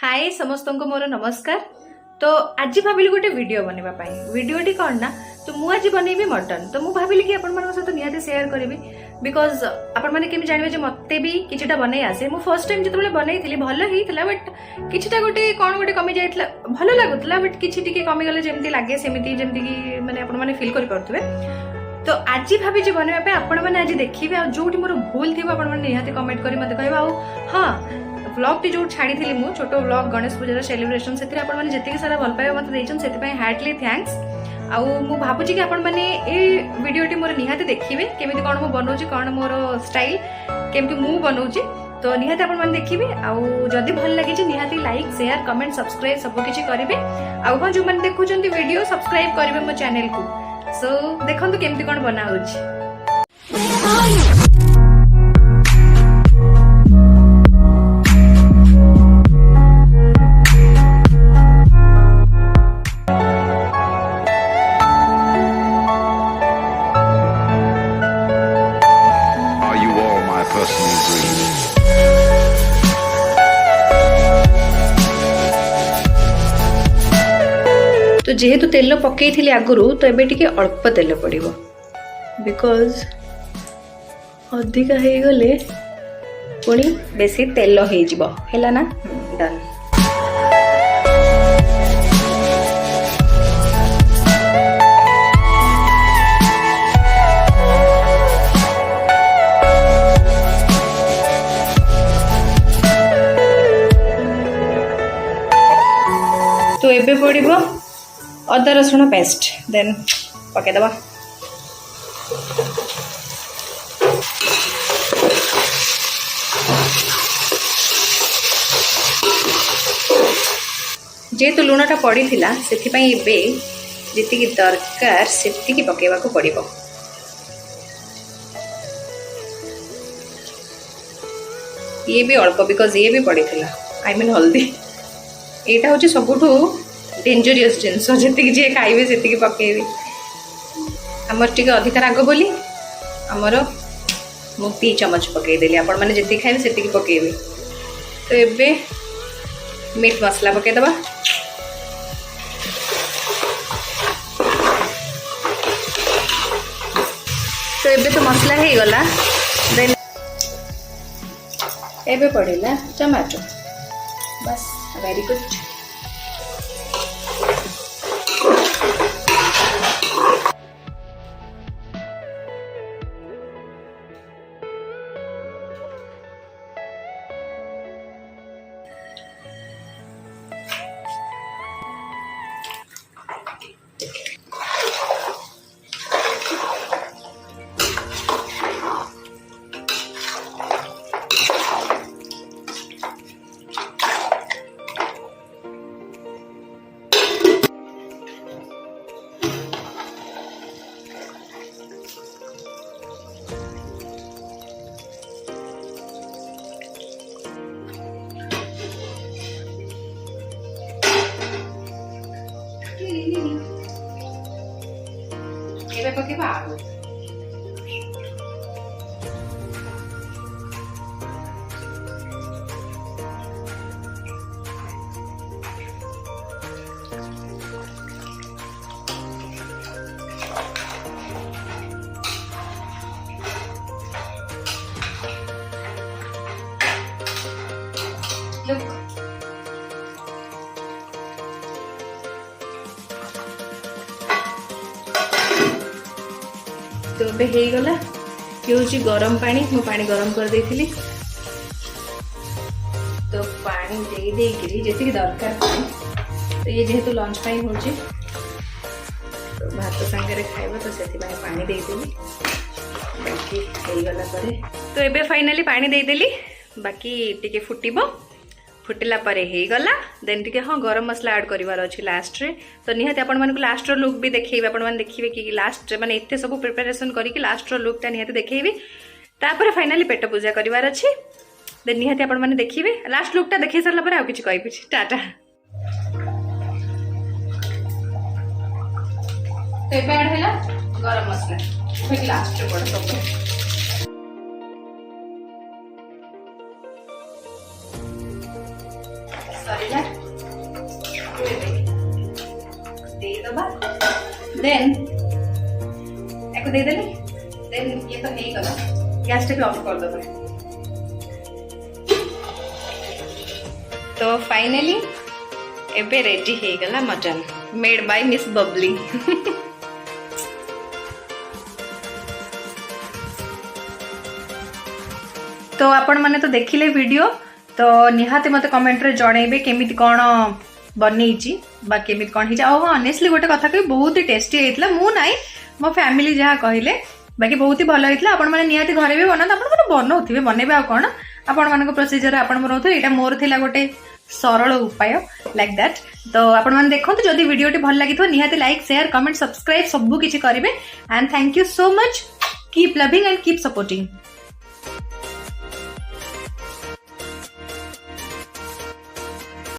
हाय समस्त को मोर नमस्कार। तो आज भाविली गोटे वीडियो बनवा वीडियोटी कौन ना तो मुझे आज बनैबी मटन। तो मुझे भाविली कि आपण सहित निहाती शेयर करी बिकज आपण मैंने केमी जानवे मत भी किछिटा बनै आसे। मु फर्स्ट टाइम जो बनई भल होता बट किछिटा गोटे कौन गोटे कमी जाइए भल लगुला बट किछि टिके कमी गले जमती लगे सेमती जमती कि माने आपण माने फील करि पारथुबे। तो आज भाभी बनवाई आपण मैंने आज देखिए जो मोर भूल थी आपण मैंने निहाती कमेंट करी मते कहबा। हाँ व्लॉग टी जो छाड़ी मु छोट व्लॉग गणेश पूजार सेलिब्रेशन से जी सारा भल पाइबा मत देछन से हार्टली थैंक्स। आउ मु भाबुची कि आपण माने ए वीडियोटी मोर निहाती देखिबे केमिति कोन मु बनौची कोन मोर स्टाइल केमिति मु बनौची। तो निहाती आपण माने देखिबे आउ जदी भल लागि जे निहाती लाइक शेयर कमेंट सब्सक्राइब सब किछि करिवे। आउ हां जो माने देखुचंती वीडियो सब्सक्राइब करिवे मो चैनल को। सो देखंतु केमिति कोन बना होची। तो जेहेतु तेल पकई आगुरी तो एबे टिके अल्प तेल पड़ो बिकॉज अधिका हो गले पुणी बेसी तेल है ना डन। तो एबे पड़ो अदा रसुण पेस्ट देन पकेदबा। जेहेतु लुणटा पड़ी थिला सेथिपाई एबे जेतिकी दरकार सेतिकी पकेबा को पड़िबो। ये भी अल्प बिकॉज ये भी पड़ी थिला आई मीन हल्दी एटा होची सबुठु डेंजरियस जिनस जी जी खाइबे से पकेबी। आमर टिके अधिक राग बोली आमर मु 2 चमच पकईदेली आपण मैंने जी खाइबे से पकेबी। तो एबे मीट मसला पकईदबा। तो एबे तो मसला हो गला देन एबे पड़ेला टमाटो बस very good. Ele vai pôr água. Look. तो ये हो गला कि हूँ गरम पानी मु पानी गरम कर देथिली। तो पानी दे देकरी जैसे दरकार तो ये जेहेतु लंच पाई हो तो भात सांगे खाइबा तो से पानी देदेली बाकी हो गला परे। तो एबे फाइनली पानी देदेली बाकी टिके फुटिबो फुटिला परे हे गला देन टिके हाँ गरम मसला ऐड करिवार अछि लास्ट रे। तो निहाती आपण मानक लास्ट रो लुक भी देखैबे आपण मान देखिबे कि लास्ट माने एते सब प्रिपरेशन करी कि लास्ट रो लुक ता निहाती देखैबे। तापर फाइनली पेट पूजा करिवार अछि देन निहाती आपण माने देखिबे लास्ट लुक ता देखै सरला परे आ किछ कहबी टाटा। तो एबे ऐड हैला गरम मसला फिर लास्ट रे पड़ सब सरीला दे दबा देन एको दे देली देन ये तो नहीं गला गैस टे ऑफ कर दबा। तो फाइनली एबे रेडी हे गला mutton made by miss Babli. तो आपण माने तो देखिले वीडियो तो निहाती मते कमेंट रे जणेबे केमिति कोन बनेइची बा केमिति कोन हिजा। ओ ऑनेस्टली गोटे कथा कहि बहुत ही टेस्टी हेतला मु नाइ मो फैमिली जहा कहिले बाकी बहुत ही भलो हेतला। आपण माने निहाती घरे भी बना आपण माने बनौथिबे बनेबे आ कोन आपण मानको प्रोसीजर आपण बनौथो एटा मोर थिला गोटे सरल उपाय लाइक दैट। तो आपण माने देखंतु जदी वीडियोटी भल लागिथो निहाती लाइक शेयर कमेंट सब्सक्राइब सब किछि करिवे and thank you so much keep loving and keep supporting.